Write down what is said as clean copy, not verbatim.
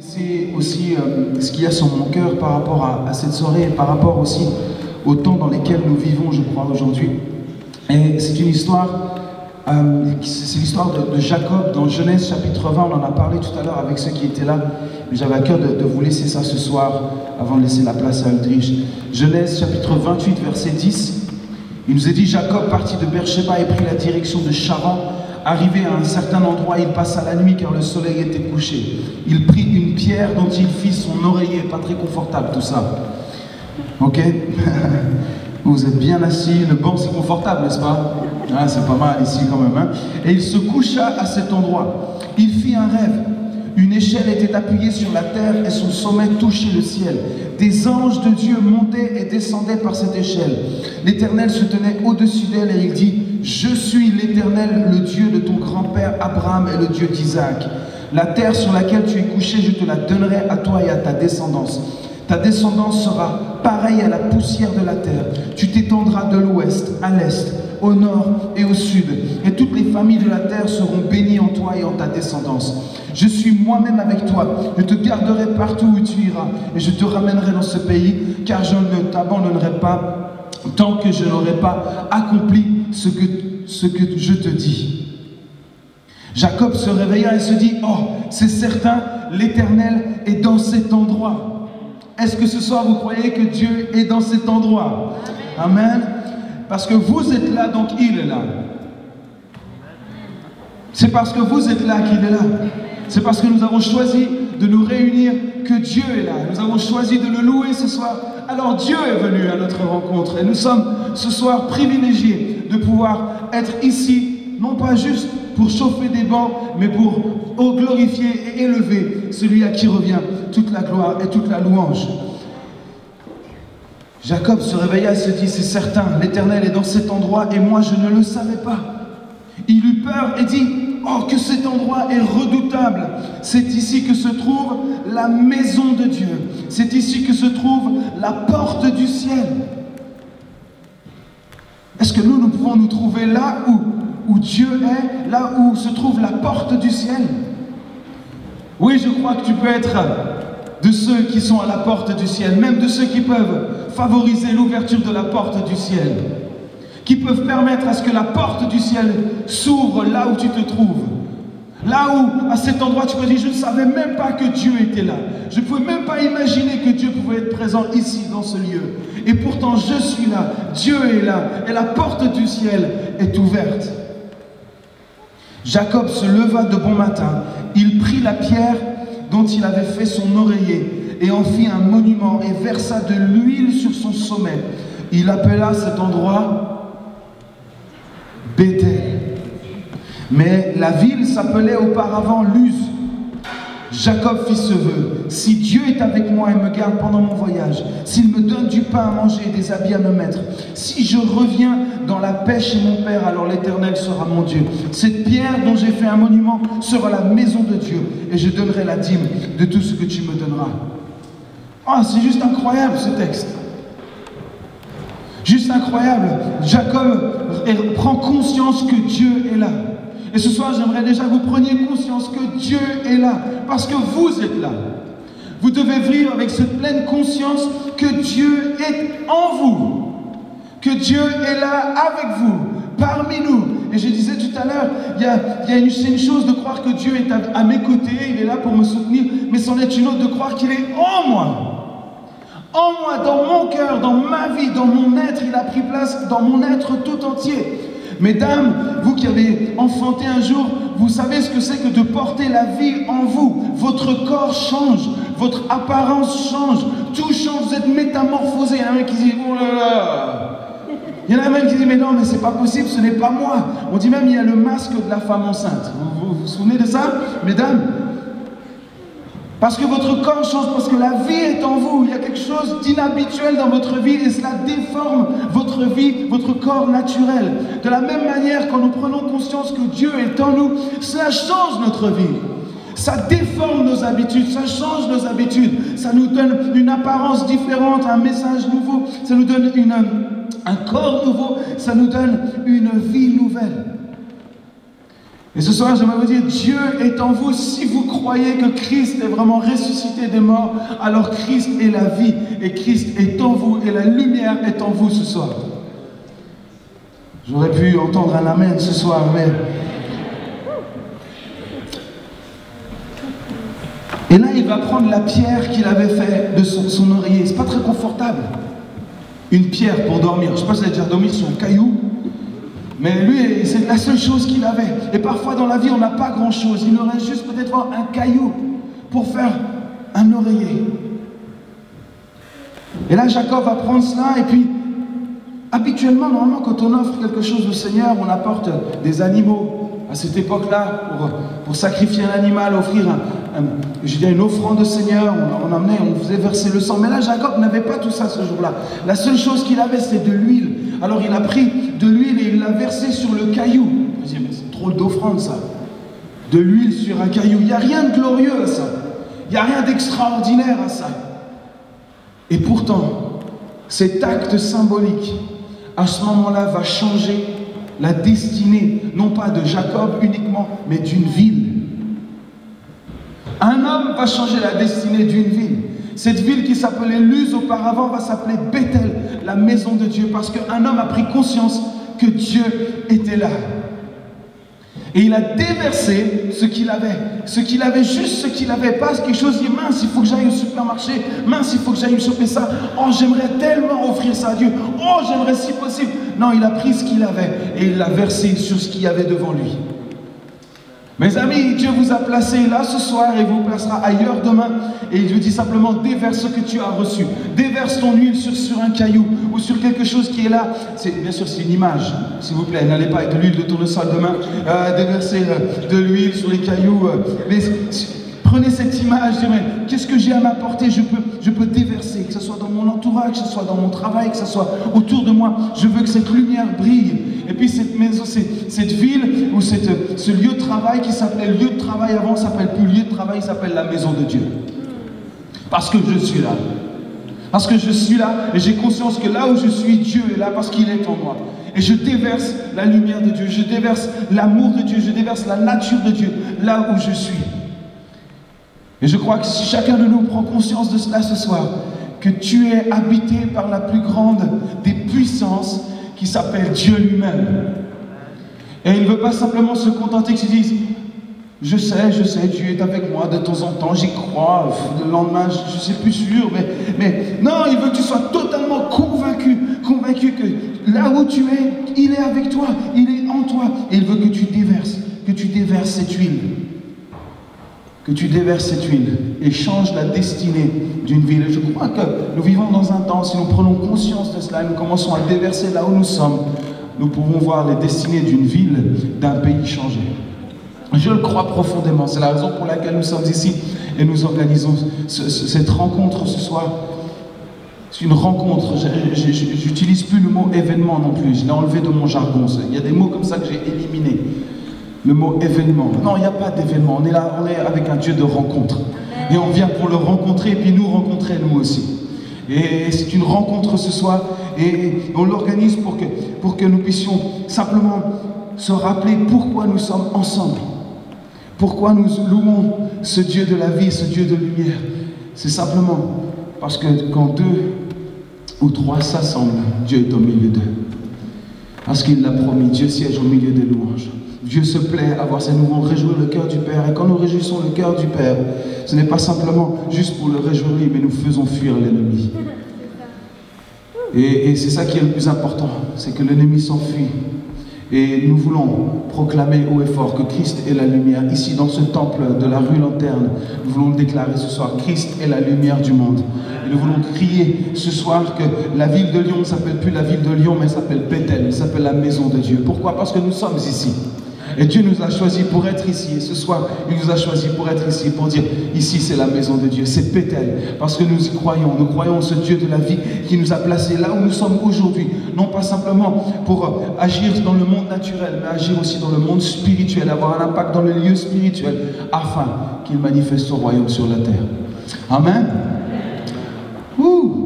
C'est aussi ce qu'il y a sur mon cœur par rapport à cette soirée, par rapport aussi au temps dans lesquels nous vivons, je crois, aujourd'hui. Et c'est une histoire, c'est l'histoire de Jacob dans Genèse chapitre 20, on en a parlé tout à l'heure avec ceux qui étaient là, mais j'avais à cœur de vous laisser ça ce soir, avant de laisser la place à Aldrich. Genèse chapitre 28, verset 10, il nous est dit, Jacob partit de Beersheba et prit la direction de Charan. Arrivé à un certain endroit, il passa la nuit car le soleil était couché. Il prit une pierre dont il fit son oreiller. Pas très confortable tout ça. Ok? Vous êtes bien assis, le banc c'est confortable, n'est-ce pas? Ah, c'est pas mal ici quand même. Hein? Et il se coucha à cet endroit. Il fit un rêve. Une échelle était appuyée sur la terre et son sommet touchait le ciel. Des anges de Dieu montaient et descendaient par cette échelle. L'Éternel se tenait au-dessus d'elle et il dit, « Je suis l'Éternel, le Dieu de ton grand-père Abraham et le Dieu d'Isaac. La terre sur laquelle tu es couché, je te la donnerai à toi et à ta descendance. Ta descendance sera pareille à la poussière de la terre. Tu t'étendras de l'ouest à l'est, au nord et au sud. Et toutes les familles de la terre seront bénies en toi et en ta descendance. Je suis moi-même avec toi. Je te garderai partout où tu iras. Et je te ramènerai dans ce pays, car je ne t'abandonnerai pas tant que je n'aurai pas accompli ce que je te dis. » Jacob se réveilla et se dit, « Oh, c'est certain, l'Éternel est dans cet endroit. » Est-ce que ce soir vous croyez que Dieu est dans cet endroit? Amen. Parce que vous êtes là, donc il est là. C'est parce que vous êtes là qu'il est là. C'est parce que nous avons choisi de nous réunir que Dieu est là. Nous avons choisi de le louer ce soir. Alors Dieu est venu à notre rencontre. Et nous sommes ce soir privilégiés de pouvoir être ici, non pas juste pour chauffer des bancs, mais pour glorifier et élever celui à qui revient toute la gloire et toute la louange. Jacob se réveilla et se dit, c'est certain, l'Éternel est dans cet endroit et moi je ne le savais pas. Il eut peur et dit, oh que cet endroit est redoutable. C'est ici que se trouve la maison de Dieu. C'est ici que se trouve la porte du ciel. Est-ce que nous pouvons nous trouver là où Dieu est, là où se trouve la porte du ciel? Oui, je crois que tu peux être de ceux qui sont à la porte du ciel, même de ceux qui peuvent favoriser l'ouverture de la porte du ciel, qui peuvent permettre à ce que la porte du ciel s'ouvre là où tu te trouves. Là où, à cet endroit, tu peux dire, je ne savais même pas que Dieu était là. Je ne pouvais même pas imaginer que Dieu pouvait être présent ici, dans ce lieu. Et pourtant, je suis là, Dieu est là, et la porte du ciel est ouverte. Jacob se leva de bon matin, il prit la pierre dont il avait fait son oreiller et en fit un monument et versa de l'huile sur son sommet. Il appela cet endroit Béthel. Mais la ville s'appelait auparavant Luz. Jacob fit ce vœu, si Dieu est avec moi et me garde pendant mon voyage, s'il me donne du pain à manger et des habits à me mettre, si je reviens dans la paix chez mon père, alors l'Éternel sera mon Dieu. Cette pierre dont j'ai fait un monument sera la maison de Dieu et je donnerai la dîme de tout ce que tu me donneras. Ah, c'est juste incroyable ce texte. Juste incroyable. Jacob prend conscience que Dieu est là. Et ce soir, j'aimerais déjà que vous preniez conscience que Dieu est là, parce que vous êtes là. Vous devez vivre avec cette pleine conscience que Dieu est en vous, que Dieu est là avec vous, parmi nous. Et je disais tout à l'heure, c'est une chose de croire que Dieu est à mes côtés, il est là pour me soutenir, mais c'en est une autre de croire qu'il est en moi. En moi, dans mon cœur, dans ma vie, dans mon être, il a pris place dans mon être tout entier. Mesdames, vous qui avez enfanté un jour, vous savez ce que c'est que de porter la vie en vous. Votre corps change, votre apparence change, tout change, vous êtes métamorphosé. Il y en a même qui disent, oh là là. Il y en a même qui disent, mais non, mais c'est pas possible, ce n'est pas moi. On dit même, il y a le masque de la femme enceinte. Vous vous souvenez de ça, mesdames? Parce que votre corps change, parce que la vie est en vous. Il y a quelque chose d'inhabituel dans votre vie et cela déforme votre vie, votre corps naturel. De la même manière, quand nous prenons conscience que Dieu est en nous, cela change notre vie. Ça déforme nos habitudes, ça change nos habitudes. Ça nous donne une apparence différente, un message nouveau. Ça nous donne un corps nouveau, ça nous donne une vie nouvelle. Et ce soir, j'aimerais vous dire, Dieu est en vous. Si vous croyez que Christ est vraiment ressuscité des morts, alors Christ est la vie, et Christ est en vous, et la lumière est en vous ce soir. J'aurais pu entendre un amen ce soir, mais... Et là, il va prendre la pierre qu'il avait fait de son oreiller. C'est pas très confortable. Une pierre pour dormir. Je ne sais pas si vous avez déjà dormi sur un caillou. Mais lui, c'est la seule chose qu'il avait. Et parfois dans la vie, on n'a pas grand-chose. Il aurait juste peut-être un caillou pour faire un oreiller. Et là, Jacob va prendre cela. Et puis, habituellement, normalement, quand on offre quelque chose au Seigneur, on apporte des animaux. À cette époque-là, pour sacrifier un animal, offrir une offrande au Seigneur, on emmenait, on faisait verser le sang. Mais là, Jacob n'avait pas tout ça ce jour-là. La seule chose qu'il avait, c'est de l'huile. Alors il a pris de l'huile et il l'a versé sur le caillou. Je me dis, mais c'est trop d'offrande ça. De l'huile sur un caillou. Il n'y a rien de glorieux à ça. Il n'y a rien d'extraordinaire à ça. Et pourtant, cet acte symbolique, à ce moment-là, va changer la destinée, non pas de Jacob uniquement, mais d'une ville. Un homme va changer la destinée d'une ville. Cette ville qui s'appelait Luz auparavant va s'appeler Bethel, la maison de Dieu, parce qu'un homme a pris conscience que Dieu était là. Et il a déversé ce qu'il avait, juste ce qu'il avait, pas quelque chose, il dit mince, il faut que j'aille au supermarché, mince, il faut que j'aille choper ça, oh j'aimerais tellement offrir ça à Dieu, oh j'aimerais si possible. Non, il a pris ce qu'il avait et il l'a versé sur ce qu'il y avait devant lui. Mes amis, Dieu vous a placé là ce soir et vous placera ailleurs demain. Et il vous dit simplement, déverse ce que tu as reçu. Déverse ton huile sur un caillou ou sur quelque chose qui est là. Bien sûr, c'est une image. S'il vous plaît, n'allez pas avec de l'huile de tournesol demain. Déversez de l'huile sur les cailloux. Prenez cette image, qu'est-ce que j'ai à m'apporter, je peux déverser, que ce soit dans mon entourage, que ce soit dans mon travail, que ce soit autour de moi. Je veux que cette lumière brille. Et puis cette maison, cette ville ou ce lieu de travail qui s'appelait lieu de travail avant, s'appelle plus lieu de travail, il s'appelle la maison de Dieu. Parce que je suis là. Parce que je suis là et j'ai conscience que là où je suis, Dieu est là parce qu'il est en moi. Et je déverse la lumière de Dieu, je déverse l'amour de Dieu, je déverse la nature de Dieu là où je suis. Et je crois que si chacun de nous prend conscience de cela ce soir, que tu es habité par la plus grande des puissances qui s'appelle Dieu lui-même. Et il ne veut pas simplement se contenter que tu dises je sais, Dieu est avec moi de temps en temps, j'y crois, le lendemain je ne suis plus sûr, mais non, il veut que tu sois totalement convaincu que là où tu es, il est avec toi, il est en toi, et il veut que tu déverses cette huile. Que tu déverses cette huile et change la destinée d'une ville. Et je crois que nous vivons dans un temps, si nous prenons conscience de cela et nous commençons à déverser là où nous sommes, nous pouvons voir les destinées d'une ville, d'un pays changer. Je le crois profondément, c'est la raison pour laquelle nous sommes ici et nous organisons cette rencontre ce soir. C'est une rencontre, j'utilise plus le mot événement non plus, je l'ai enlevé de mon jargon. Il y a des mots comme ça que j'ai éliminés. Le mot événement. Non, il n'y a pas d'événement. On est là, on est avec un Dieu de rencontre. Et on vient pour le rencontrer et puis nous rencontrer nous aussi. Et c'est une rencontre ce soir et on l'organise pour que nous puissions simplement se rappeler pourquoi nous sommes ensemble. Pourquoi nous louons ce Dieu de la vie, ce Dieu de lumière. C'est simplement parce que quand 2 ou 3 s'assemblent, Dieu est au milieu d'eux. Parce qu'il l'a promis, Dieu siège au milieu des louanges. Dieu se plaît à voir ça, nous voulons réjouir le cœur du Père. Et quand nous réjouissons le cœur du Père, ce n'est pas simplement juste pour le réjouir, mais nous faisons fuir l'ennemi. Et c'est ça qui est le plus important, c'est que l'ennemi s'enfuit. Et nous voulons proclamer haut et fort que Christ est la lumière. Ici, dans ce temple de la rue Lanterne, nous voulons déclarer ce soir, Christ est la lumière du monde. Et nous voulons crier ce soir que la ville de Lyon ne s'appelle plus la ville de Lyon, mais s'appelle Bethel, elle s'appelle la maison de Dieu. Pourquoi? Parce que nous sommes ici. Et Dieu nous a choisis pour être ici. Et ce soir, il nous a choisis pour être ici, pour dire, ici c'est la maison de Dieu, c'est Bethel. Parce que nous y croyons, nous croyons en ce Dieu de la vie qui nous a placés là où nous sommes aujourd'hui. Non pas simplement pour agir dans le monde naturel, mais agir aussi dans le monde spirituel, avoir un impact dans le lieu spirituel, afin qu'il manifeste son royaume sur la terre. Amen. Ouh.